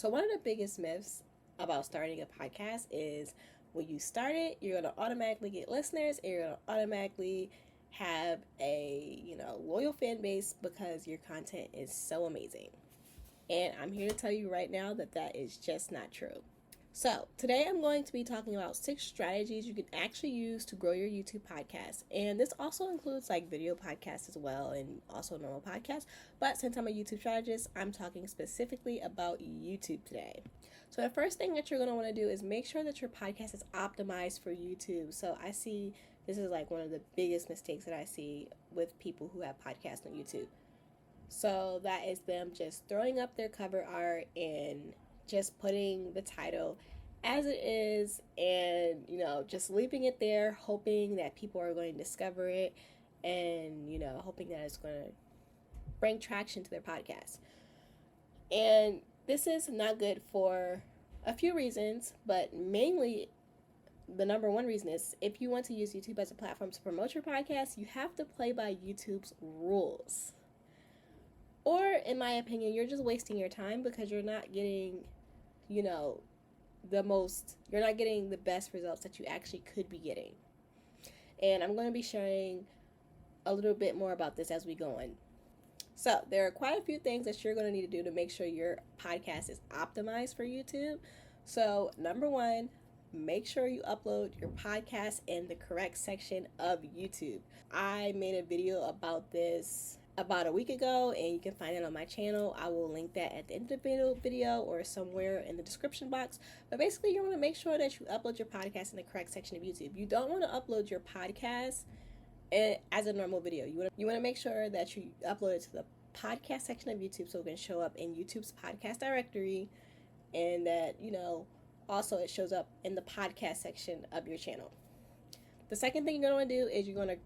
So one of the biggest myths about starting a podcast is when you start it, you're going to automatically get listeners and you're going to automatically have a, loyal fan base because your content is so amazing. And I'm here to tell you right now that that is just not true. So, today I'm going to be talking about 6 strategies you can actually use to grow your YouTube podcast. And this also includes like video podcasts as well and also normal podcasts. But since I'm a YouTube strategist, I'm talking specifically about YouTube today. So, the first thing that you're going to want to do is make sure that your podcast is optimized for YouTube. So, I see this is like one of the biggest mistakes that I see with people who have podcasts on YouTube. So, that is them just throwing up their cover art and just putting the title as it is and just leaving it there, hoping that people are going to discover it and hoping that it's going to bring traction to their podcast. And this is not good for a few reasons, but mainly the number one reason is if you want to use YouTube as a platform to promote your podcast, you have to play by YouTube's rules. Or, in my opinion, you're just wasting your time because you're not getting, you're not getting the best results that you actually could be getting. And I'm going to be sharing a little bit more about this as we go on. So, there are quite a few things that you're going to need to do to make sure your podcast is optimized for YouTube. So, number one, make sure you upload your podcast in the correct section of YouTube. I made a video about this about a week ago and you can find it on my channel. I will link that at the end of the video or somewhere in the description box. But basically, you want to make sure that you upload your podcast in the correct section of YouTube. You don't want to upload your podcast as a normal video. You want to make sure that you upload it to the podcast section of YouTube so it can show up in YouTube's podcast directory, and that also it shows up in the podcast section of your channel. The second thing you're going to want to do is you're going to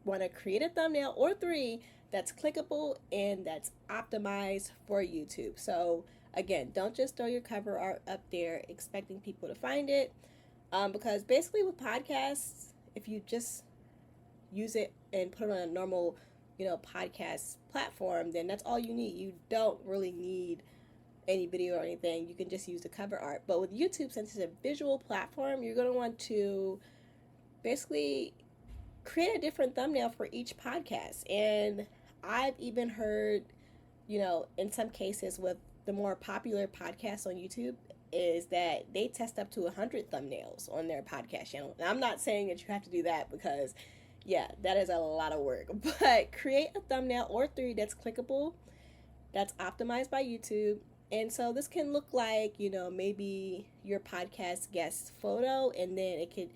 want to create a thumbnail or 3 that's clickable and that's optimized for YouTube. So again, don't just throw your cover art up there expecting people to find it, because basically with podcasts, if you just use it and put it on a normal podcast platform, then that's all you need. You don't really need any video or anything. You can just use the cover art. But with YouTube, since it's a visual platform, you're going to want to basically create a different thumbnail for each podcast. And I've even heard, in some cases with the more popular podcasts on YouTube, is that they test up to 100 thumbnails on their podcast channel. And I'm not saying that you have to do that because, that is a lot of work. But create a thumbnail or 3 that's clickable, that's optimized by YouTube. And so this can look like, maybe your podcast guest photo, and then it could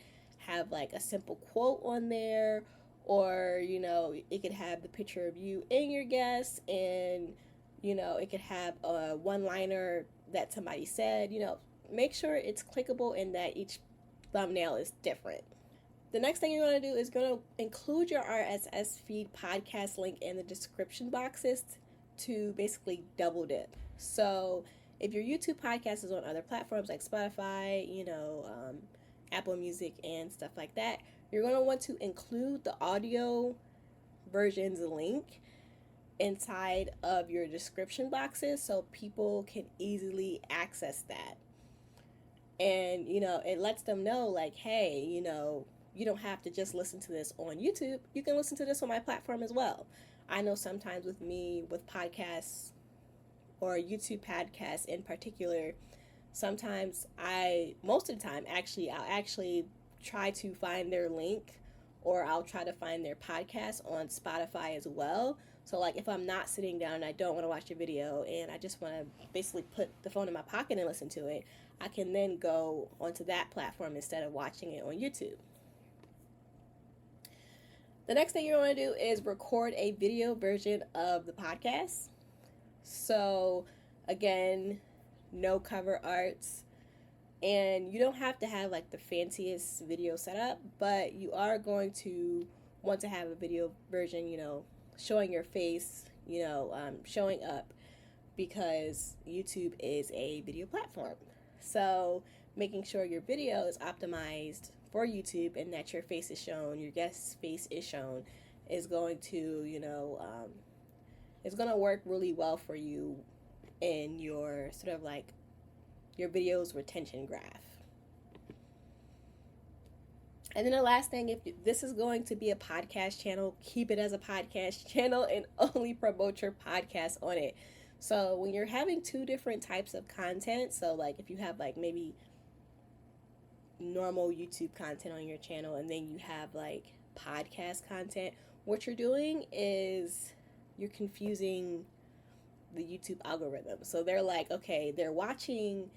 have like a simple quote on there, or it could have the picture of you and your guest, and it could have a one-liner that somebody said. Make sure it's clickable and that each thumbnail is different. The next thing you're going to do is going to include your RSS feed podcast link in the description boxes to basically double dip. So if your YouTube podcast is on other platforms like Spotify, Apple Music and stuff like that, you're going to want to include the audio version's link inside of your description boxes so people can easily access that. And, it lets them know like, hey, you don't have to just listen to this on YouTube. You can listen to this on my platform as well. I know sometimes with me, with podcasts or YouTube podcasts in particular, sometimes most of the time, I'll actually try to find their link, or I'll try to find their podcast on Spotify as well. So like if I'm not sitting down and I don't want to watch a video and I just want to basically put the phone in my pocket and listen to it, I can then go onto that platform instead of watching it on YouTube. The next thing you want to do is record a video version of the podcast. So again, no cover arts, and you don't have to have like the fanciest video setup, but you are going to want to have a video version, showing your face, showing up, because YouTube is a video platform. So making sure your video is optimized for YouTube and that your face is shown, your guest's face is shown, is going to, it's going to work really well for you in your sort of like your video's retention graph. And then the last thing, if this is going to be a podcast channel, keep it as a podcast channel and only promote your podcast on it. So when you're having two different types of content, so like if you have like maybe normal YouTube content on your channel and then you have like podcast content, what you're doing is you're confusing the YouTube algorithm. So they're like, okay, they're watching,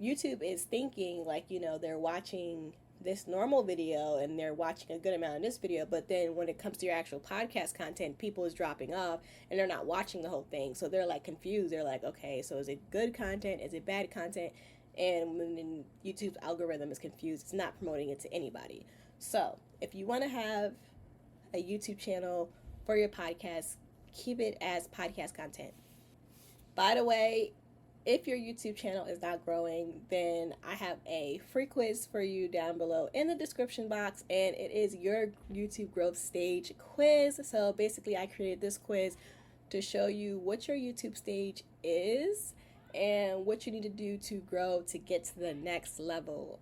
YouTube is thinking like, they're watching this normal video and they're watching a good amount of this video, but then when it comes to your actual podcast content, people is dropping off and they're not watching the whole thing. So they're like confused. They're like, okay, so is it good content? Is it bad content? And when YouTube's algorithm is confused, it's not promoting it to anybody. So if you want to have a YouTube channel for your podcast, keep it as podcast content. By the way, if your YouTube channel is not growing, then I have a free quiz for you down below in the description box, and it is your YouTube growth stage quiz. So basically, I created this quiz to show you what your YouTube stage is and what you need to do to grow to get to the next level.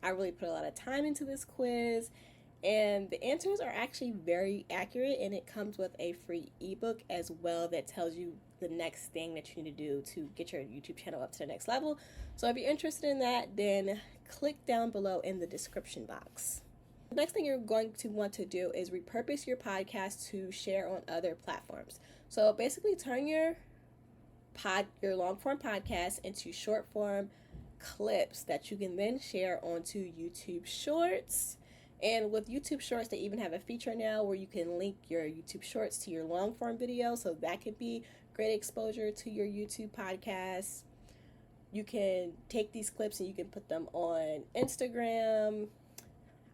I really put a lot of time into this quiz, and the answers are actually very accurate, and it comes with a free ebook as well that tells you the next thing that you need to do to get your YouTube channel up to the next level. So if you're interested in that, then click down below in the description box. The next thing you're going to want to do is repurpose your podcast to share on other platforms. So basically turn your long form podcast into short form clips that you can then share onto YouTube Shorts. And with YouTube Shorts, they even have a feature now where you can link your YouTube Shorts to your long form video, so that could be great exposure to your YouTube podcast. You can take these clips and you can put them on Instagram.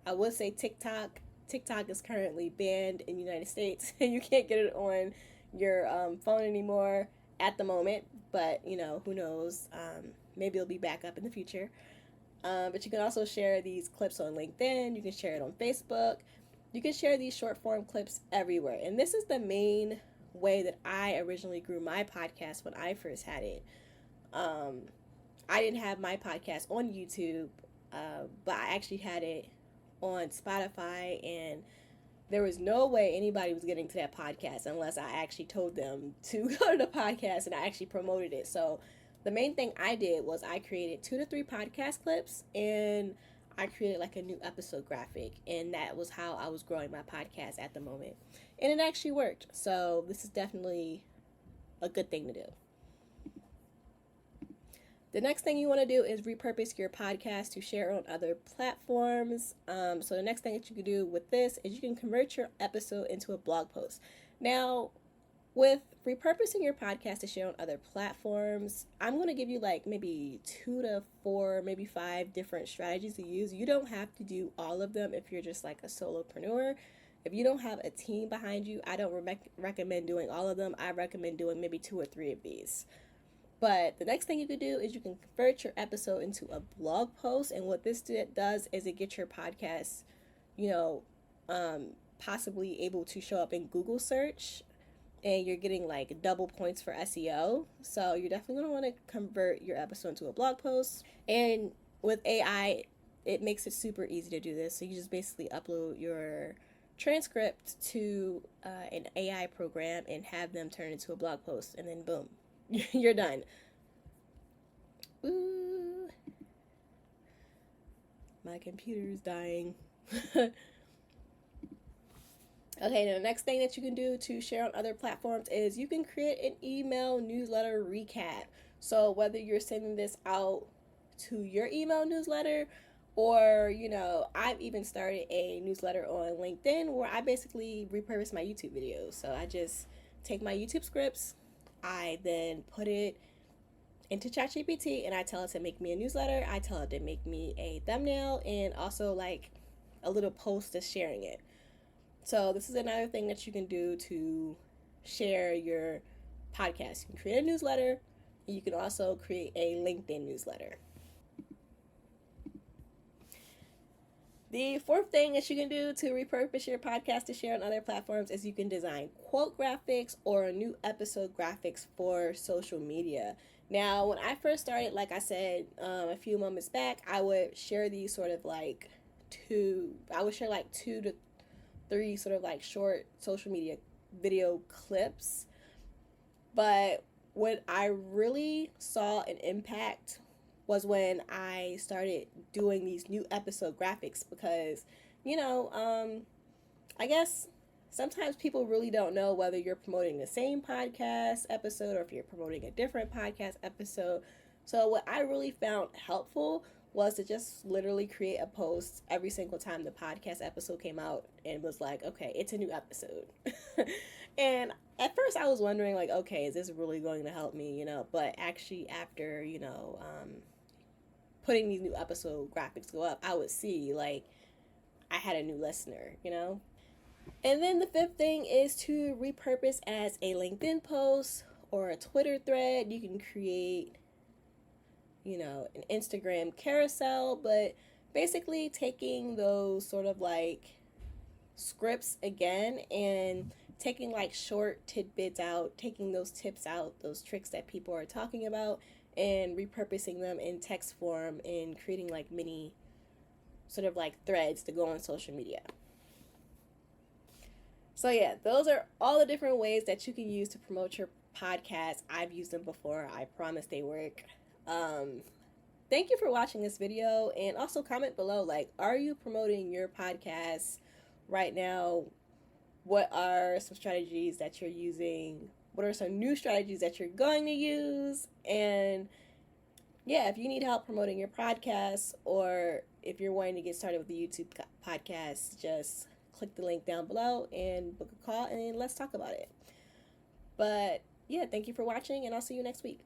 I would say TikTok. TikTok is currently banned in the United States and you can't get it on your phone anymore at the moment, but who knows, maybe it'll be back up in the future. But you can also share these clips on LinkedIn. You can share it on Facebook. You can share these short form clips everywhere. And this is the main way that I originally grew my podcast when I first had it. I didn't have my podcast on YouTube, but I actually had it on Spotify, and there was no way anybody was getting to that podcast unless I actually told them to go to the podcast and I actually promoted it. So the main thing I did was I created 2 to 3 podcast clips and I created like a new episode graphic, and that was how I was growing my podcast at the moment. And it actually worked. So this is definitely a good thing to do. The next thing you want to do is repurpose your podcast to share on other platforms. So the next thing that you can do with this is you can convert your episode into a blog post. Now, with repurposing your podcast to share on other platforms, I'm going to give you like maybe 2 to 4, maybe 5 different strategies to use. You don't have to do all of them if you're just like a solopreneur. If you don't have a team behind you, I don't recommend doing all of them. I recommend doing maybe 2 or 3 of these. But the next thing you can do is you can convert your episode into a blog post. And what this does is it gets your podcast, possibly able to show up in Google search, and you're getting like double points for SEO. So you're definitely going to want to convert your episode into a blog post. And with AI, it makes it super easy to do this. So you just basically upload your transcript to an AI program and have them turn it into a blog post, and then boom, you're done. Ooh, my computer's dying. Okay, the next thing that you can do to share on other platforms is you can create an email newsletter recap. So whether you're sending this out to your email newsletter, or I've even started a newsletter on LinkedIn where I basically repurpose my YouTube videos. So I just take my YouTube scripts, I then put it into ChatGPT, and I tell it to make me a newsletter. I tell it to make me a thumbnail and also like a little post that's sharing it. So this is another thing that you can do to share your podcast. You can create a newsletter, and you can also create a LinkedIn newsletter. The 4th thing that you can do to repurpose your podcast to share on other platforms is you can design quote graphics or new episode graphics for social media. Now, when I first started, like I said a few moments back, I would share these sort of like I would share like 2 to 3 sort of like short social media video clips. But when I really saw an impact was when I started doing these new episode graphics because, you know, I guess sometimes people really don't know whether you're promoting the same podcast episode or if you're promoting a different podcast episode. So, what I really found helpful was to just literally create a post every single time the podcast episode came out and was like, okay, it's a new episode. And at first I was wondering, like, okay, is this really going to help me, But actually, after, putting these new episode graphics go up, I would see, like, I had a new listener. And then the fifth thing is to repurpose as a LinkedIn post or a Twitter thread. You can create, an Instagram carousel, but basically taking those sort of like scripts again and taking like short tidbits out, taking those tips out, those tricks that people are talking about, and repurposing them in text form and creating like mini sort of like threads to go on social media. So, yeah, those are all the different ways that you can use to promote your podcast. I've used them before. I promise they work. Thank you for watching this video, and also comment below, like, are you promoting your podcast right now? What are some strategies that you're using? What are some new strategies that you're going to use? And yeah, if you need help promoting your podcast, or if you're wanting to get started with the YouTube podcast, just click the link down below and book a call and let's talk about it. But yeah, thank you for watching, and I'll see you next week.